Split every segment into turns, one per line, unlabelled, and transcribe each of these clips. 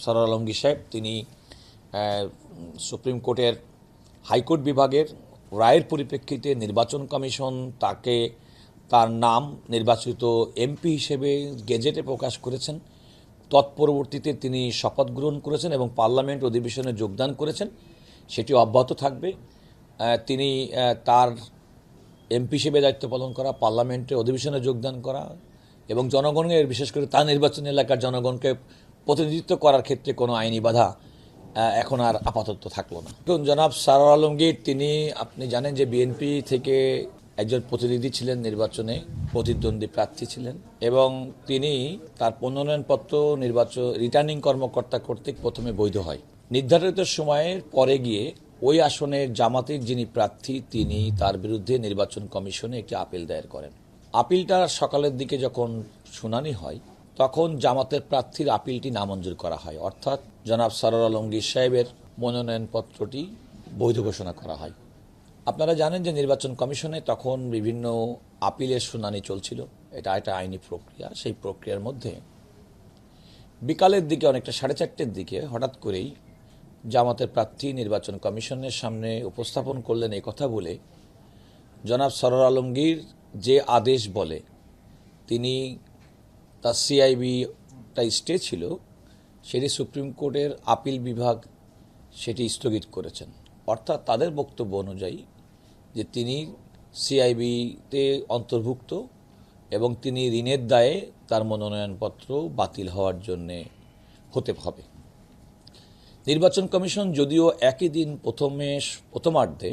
সরোয়ার আলমগীর সাহেব তিনি সুপ্রিম কোর্টের হাইকোর্ট বিভাগের রায়ের পরিপ্রেক্ষিতে নির্বাচন কমিশন তাকে তার নাম নির্বাচিত এমপি হিসেবে গেজেটে প্রকাশ করেছেন। তৎপরবর্তীতে তিনি শপথ গ্রহণ করেছেন এবং পার্লামেন্ট অধিবেশনে যোগদান করেছেন, সেটি অব্যাহত থাকবে। তিনি তার এমপি হিসেবে দায়িত্ব পালন করা, পার্লামেন্টের অধিবেশনে যোগদান করা এবং জনগণের বিশেষ করে তার নির্বাচনী এলাকার জনগণকে প্রতিনিধিত্ব করার ক্ষেত্রে কোনো আইনি বাধা এখন আর আপাতত থাকলো না। জনাব সরোয়ার আলমগীর তিনি, আপনি জানেন যে বিএনপি থেকে একজন প্রতিনিধি ছিলেন, নির্বাচনে প্রতিদ্বন্দ্বী প্রার্থী ছিলেন এবং তিনি তার মনোনয়নপত্র রিটার্নিং কর্মকর্তা কর্তৃক প্রথমে বৈধ হয়। নির্ধারিত সময়ের পরে গিয়ে ওই আসনের জামাতের যিনি প্রার্থী তিনি তার বিরুদ্ধে নির্বাচন কমিশনে একটি আপিল দায়ের করেন। আপিলটা সকালের দিকে যখন শুনানি হয় তখন জামাতের প্রার্থীর আপিলটি নামঞ্জুর করা হয়, অর্থাৎ জনাব সরোয়ার আলমগীর সাহেবের মনোনয়নপত্রটি বৈধ ঘোষণা করা হয়। আপনারা জানেন যে নির্বাচন কমিশনে তখন বিভিন্ন আপিলের শুনানি চলছিল, এটা একটা আইনি প্রক্রিয়া। সেই প্রক্রিয়ার মধ্যে বিকালের দিকে অনেকটা 4:30টার দিকে হঠাৎ করেই জামাতের প্রার্থী নির্বাচন কমিশনের সামনে উপস্থাপন করলেন এই কথা বলে, জনাব সরোয়ার আলমগীর যে আদেশ বলে তিনি তার সিআইবিটা স্টে ছিল সেটি সুপ্রিম কোর্টের আপিল বিভাগ সেটি স্থগিত করেছেন। অর্থাৎ তাদের বক্তব্য অনুযায়ী যে তিনি সিআইবিতে অন্তর্ভুক্ত এবং তিনি ঋণের দায়ে তার মনোনয়নপত্র বাতিল হওয়ার জন্যে হতে হবে। নির্বাচন কমিশন যদিও একই দিন প্রথমার্ধে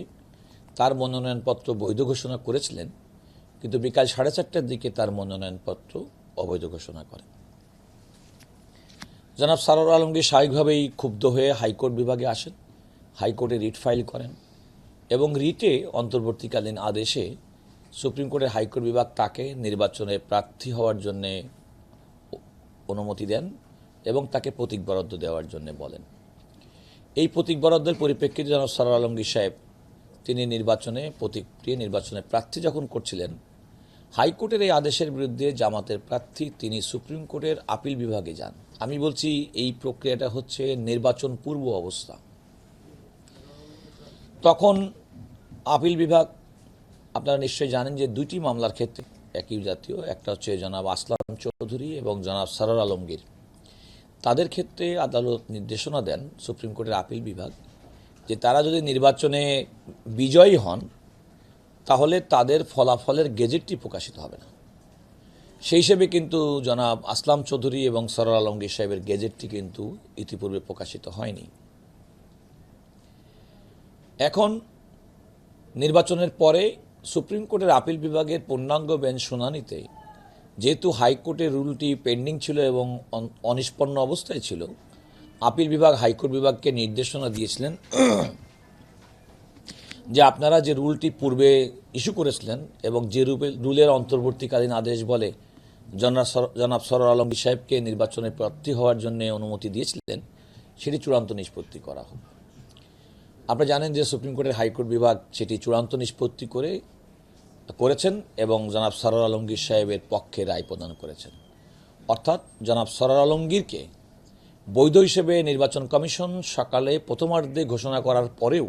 তার মনোনয়নপত্র বৈধ ঘোষণা করেছিলেন, কিন্তু বিকাল 4:30টার দিকে তার মনোনয়নপত্র অবৈধ ঘোষণা করেন। জনাব সরোয়ার আলমগীর স্বাভাবিকভাবেই ক্ষুব্ধ হয়ে হাইকোর্ট বিভাগে আসেন, হাইকোর্টে রিট ফাইল করেন এবং রিটে অন্তর্বর্তীকালীন আদেশে সুপ্রিম কোর্টের হাইকোর্ট বিভাগ তাকে নির্বাচনে প্রার্থী হওয়ার জন্যে অনুমতি দেন এবং তাকে প্রতীক বরাদ্দ দেওয়ার জন্য বলেন। এই প্রতীক বরাদ্দের পরিপ্রেক্ষিতে জনাব সরোয়ার আলমগীর সাহেব তিনি নির্বাচনে প্রার্থী যখন করছিলেন, হাইকোর্টের এই আদেশের বিরুদ্ধে জামাতের প্রার্থী তিনি সুপ্রিম কোর্টের আপিল বিভাগে যান। আমি বলছি এই প্রক্রিয়াটা হচ্ছে নির্বাচন পূর্ব অবস্থা। তখন আপিল বিভাগ, আপনারা নিশ্চয়ই জানেন যে দুইটি মামলার ক্ষেত্রে একই জাতীয়, একটা হচ্ছে জনাব আসলাম চৌধুরী এবং জনাব সরোয়ার আলমগীর, তাদের ক্ষেত্রে আদালত নির্দেশনা দেন সুপ্রিম কোর্টের আপিল বিভাগ যে তারা যদি নির্বাচনে বিজয়ী হন তাহলে তাদের ফলাফলের গেজেটটি প্রকাশিত হবে না। সেই হিসেবে কিন্তু জনাব আসলাম চৌধুরী এবং সরোয়ার আলমগীর সাহেবের গেজেটটি কিন্তু ইতিপূর্বে প্রকাশিত হয়নি। এখন নির্বাচনের পরে সুপ্রিম কোর্টের আপিল বিভাগের পূর্ণাঙ্গ বেঞ্চ শুনানিতে যেহেতু হাইকোর্টের রুলটি পেন্ডিং ছিল এবং অনিষ্পন্ন অবস্থায় ছিল, আপিল বিভাগ হাইকোর্ট বিভাগকে নির্দেশনা দিয়েছিলেন যে আপনারা যে রুলটি পূর্বে ইস্যু করেছিলেন এবং যে রুলের অন্তর্বর্তীকালীন আদেশ বলে জনাব সরোয়ার আলমগীর সাহেবকে নির্বাচনে প্রার্থী হওয়ার জন্য অনুমতি দিয়েছিলেন, সেটি চূড়ান্ত নিষ্পত্তি করা হোক। আপনারা জানেন যে সুপ্রিম কোর্টের হাইকোর্ট বিভাগ সেটি চূড়ান্ত নিষ্পত্তি করেছেন এবং জনাব সরোয়ার আলমগীর সাহেবের পক্ষে রায় প্রদান করেছেন। অর্থাৎ জনাব সরোয়ার আলমগীরকে বৈধ হিসেবে নির্বাচন কমিশন সকালে প্রথমার্ধে ঘোষণা করার পরেও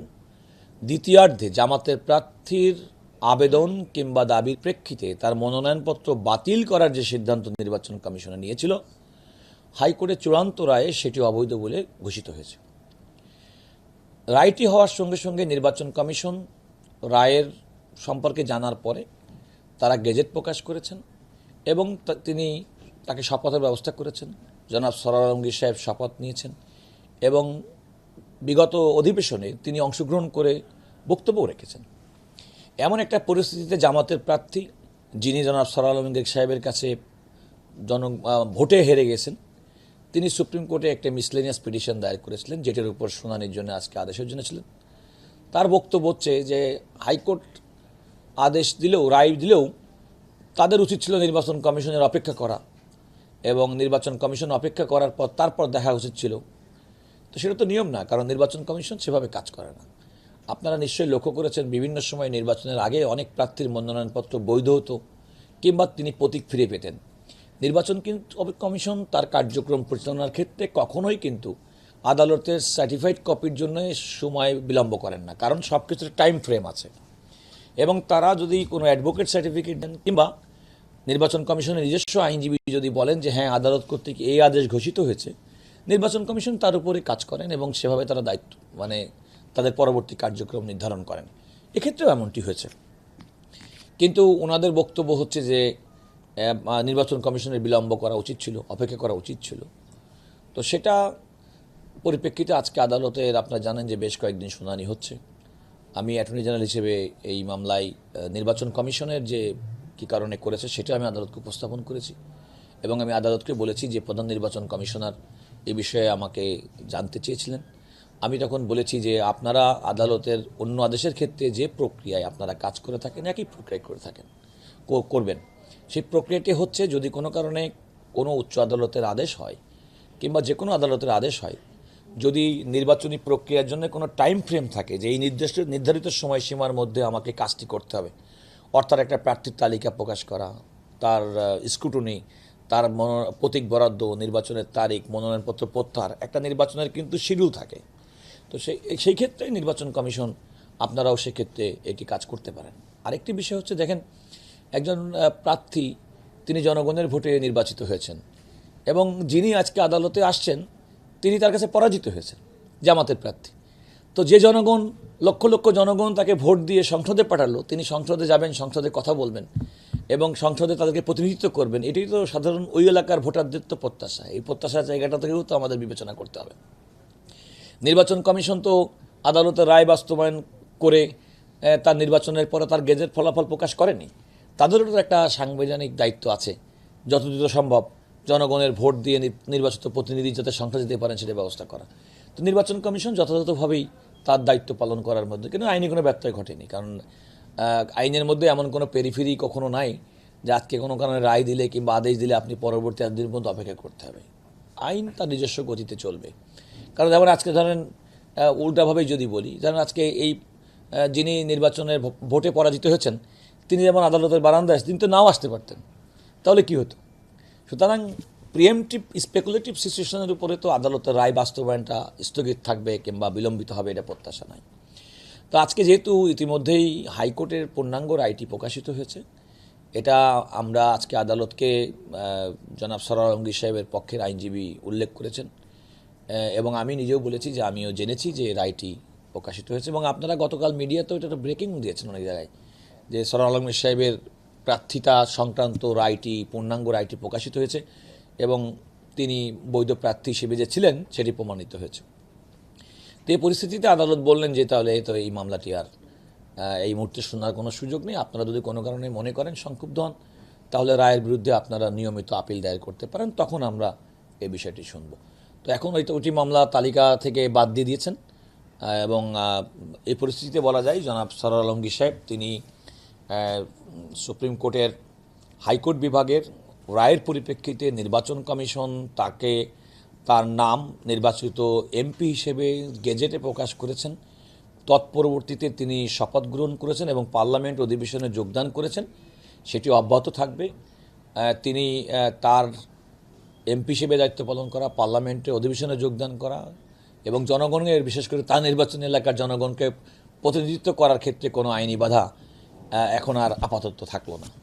দ্বিতীয়ার্ধে জামাতের প্রার্থীর আবেদন কিংবা দাবির প্রেক্ষিতে তার মনোনয়নপত্র বাতিল করার যে সিদ্ধান্ত নির্বাচন কমিশনে নিয়েছিল, হাইকোর্টের চূড়ান্ত রায়ে সেটি অবৈধ বলে ঘোষিত হয়েছে। রায়টি হওয়ার সঙ্গে সঙ্গে নির্বাচন কমিশন রায়ের সম্পর্কে জানার পরে তারা গেজেট প্রকাশ করেছেন এবং তাকে শপথের ব্যবস্থা করেছেন। জনাব সরোয়ার আলমগীর সাহেব শপথ নিয়েছেন এবং বিগত অধিবেশনে তিনি অংশগ্রহণ করে বক্তব্য রেখেছেন। এমন একটা পরিস্থিতিতে জামাতের প্রার্থী যিনি জনাব সরোয়ার আলমগীর সাহেবের কাছে ভোটে হেরে গেছেন, তিনি সুপ্রিম কোর্টে একটা মিসলেনিয়াস পিটিশন দায়ের করেছিলেন, যেটির উপর শুনানির জন্য আজকে আদেশের জন্য ছিলেন। তার বক্তব্য হচ্ছে যে হাইকোর্ট আদেশ দিলেও, রায় দিলেও তাদের উচিত ছিল নির্বাচন কমিশনের অপেক্ষা করা এবং নির্বাচন কমিশন অপেক্ষা করার পর তারপর দেখা উচিত ছিল। তো সেটা তো নিয়ম না, কারণ নির্বাচন কমিশন সেভাবে কাজ করে না। আপনারা নিশ্চয়ই লক্ষ্য করেছেন বিভিন্ন সময় নির্বাচনের আগে অনেক প্রার্থীর মনোনয়নপত্র বৈধ হতো কিংবা তিনি প্রতীক ফিরে পেতেন। নির্বাচন কিন্তু কমিশন তার কার্যক্রম পরিচালনার ক্ষেত্রে কখনোই কিন্তু আদালতের সার্টিফাইড কপির জন্য সময় বিলম্ব করেন না, কারণ সব কিছুর টাইম ফ্রেম আছে। এবং তারা যদি কোনো অ্যাডভোকেট সার্টিফিকেট দেন কিংবা নির্বাচন কমিশনের নিজস্ব আইনজীবী যদি বলেন যে হ্যাঁ আদালত কর্তৃক এই আদেশ ঘোষিত হয়েছে, নির্বাচন কমিশন তার উপরে কাজ করেন এবং সেভাবে তারা দায়িত্ব তাদের পরবর্তী কার্যক্রম নির্ধারণ করেন। এক্ষেত্রেও এমনটি হয়েছে। কিন্তু ওনাদের বক্তব্য হচ্ছে যে নির্বাচন কমিশনের বিলম্ব করা উচিত ছিল, অপেক্ষা করা উচিত ছিল। তো সেটা পরিপ্রেক্ষিতে আজকে আদালতের আপনারা জানেন যে বেশ কয়েকদিন শুনানি হচ্ছে। আমি অ্যাটর্নি জেনারেল হিসেবে এই মামলায় নির্বাচন কমিশনের যে কী কারণে করেছে সেটা আমি আদালতকে উপস্থাপন করেছি এবং আমি আদালতকে বলেছি যে প্রধান নির্বাচন কমিশনার এ বিষয়ে আমাকে জানতে চেয়েছিলেন। আমি তখন বলেছি যে আপনারা আদালতের অন্য আদেশের ক্ষেত্রে যে প্রক্রিয়ায় আপনারা কাজ করে থাকেন একই প্রক্রিয়ায় করে থাকেন করবেন। সেই প্রক্রিয়াটি হচ্ছে যদি কোনো কারণে কোনো উচ্চ আদালতের আদেশ হয় কিংবা যে কোনো আদালতের আদেশ হয়, যদি নির্বাচনী প্রক্রিয়ার জন্য কোনো টাইম ফ্রেম থাকে যে এই নির্ধারিত সময়সীমার মধ্যে আমাকে কাজটি করতে হবে, অর্থাৎ একটা প্রার্থীর তালিকা প্রকাশ করা, তার স্ক্রুটনি, তার প্রতীক বরাদ্দ, নির্বাচনের তারিখ, মনোনয়নপত্র প্রত্যাহার, একটা নির্বাচনের কিন্তু শিডিউল থাকে। তো সেই ক্ষেত্রে নির্বাচন কমিশন আপনারাও সেক্ষেত্রে এটি কাজ করতে পারেন। আরেকটি বিষয় হচ্ছে দেখেন, একজন প্রার্থী তিনি জনগণের ভোটে নির্বাচিত হয়েছেন এবং যিনি আজকে আদালতে আসছেন তিনি তার কাছে পরাজিত হয়েছেন, জামাতের প্রার্থী। তো যে জনগণ লক্ষ লক্ষ জনগণ তাকে ভোট দিয়ে সংসদে পাঠালো, তিনি সংসদে যাবেন, সংসদে কথা বলবেন এবং সংসদে তাদেরকে প্রতিনিধিত্ব করবেন। এটাই তো সাধারণ ওই এলাকার ভোটারদের তো প্রত্যাশা। এই প্রত্যাশার জায়গাটা থেকেও তো আমাদের বিবেচনা করতে হবে। নির্বাচন কমিশন তো আদালতের রায় বাস্তবায়ন করে তার নির্বাচনের পরে তার গেজেট ফলাফল প্রকাশ করেনি। তাদেরও তো একটা সাংবিধানিক দায়িত্ব আছে যতদূর সম্ভব জনগণের ভোট দিয়ে নির্বাচিত প্রতিনিধি যাতে সংসদে যেতে পারেন সেটা ব্যবস্থা করা। তো নির্বাচন কমিশন যথাযথভাবেই তার দায়িত্ব পালন করার মধ্যে কিন্তু আইনি কোনো ব্যত্যয় ঘটেনি, কারণ আইনের মধ্যে এমন কোনো পেরিফেরি কখনো নাই যে আজকে কোনো কারণে রায় দিলে কিংবা আদেশ দিলে আপনি পরবর্তী একদিন পর্যন্ত অপেক্ষা করতে হবে। আইন তার নিজস্ব গতিতে চলবে। কারণ যেমন আজকে ধরেন উল্টাভাবেই যদি বলি, যেমন আজকে এই যিনি নির্বাচনের ভোটে পরাজিত হয়েছেন তিনি যেমন আদালতের বারান্দায় তিনি তো নাও আসতে পারতেন, তাহলে কি হতো? সুতরাং প্রিএমটিভ স্পেকুলেটিভ সিচুয়েশনের উপরে তো আদালতের রায় বাস্তবায়নটা স্থগিত থাকবে কিংবা বিলম্বিত হবে এটা প্রত্যাশা নাই। তো আজকে যেহেতু ইতিমধ্যেই হাইকোর্টের পূর্ণাঙ্গ রায়টি প্রকাশিত হয়েছে, এটা আমরা আজকে আদালতকে জনাব সরওয়ার আলমগীর সাহেবের পক্ষের আইনজীবী উল্লেখ করেছেন এবং আমি নিজেও বলেছি যে আমিও জেনেছি যে রায়টি প্রকাশিত হয়েছে এবং আপনারা গতকাল মিডিয়াতেও এটা একটা ব্রেকিং দিয়েছেন অনেক জায়গায় যে সরওয়ার আলমগীর সাহেবের প্রার্থিতা সংক্রান্ত রায়টি, পূর্ণাঙ্গ রায়টি প্রকাশিত হয়েছে এবং তিনি বৈধ প্রার্থী হিসেবে যে ছিলেন সেটি প্রমাণিত হয়েছে। তো এই পরিস্থিতিতে আদালত বললেন যে তাহলে তো এই মামলাটি আর এই মুহূর্তে শোনার কোনো সুযোগ নেই। আপনারা যদি কোনো কারণে মনে করেন সংক্ষুব্ধ হন তাহলে রায়ের বিরুদ্ধে আপনারা নিয়মিত আপিল দায়ের করতে পারেন, তখন আমরা এই বিষয়টি শুনব। তো এখন ওইটি মামলা তালিকা থেকে বাদ দিয়ে দিয়েছেন এবং এই পরিস্থিতিতে বলা যায় জনাব সরওয়ার আলমগীর সাহেব তিনি সুপ্রিম কোর্টের হাইকোর্ট বিভাগের রায়ের পরিপ্রেক্ষিতে নির্বাচন কমিশন তাকে তার নাম নির্বাচিত এমপি হিসেবে গেজেটে প্রকাশ করেছেন। তৎপরবর্তীতে তিনি শপথ গ্রহণ করেছেন এবং পার্লামেন্ট অধিবেশনে যোগদান করেছেন, সেটি অব্যাহত থাকবে। তিনি তার এমপি হিসেবে দায়িত্ব পালন করা, পার্লামেন্টে অধিবেশনে যোগদান করা এবং জনগণের বিশেষ করে তার নির্বাচনী এলাকার জনগণকে প্রতিনিধিত্ব করার ক্ষেত্রে কোনো আইনি বাধা এখন আর আপাতত থাকলো না।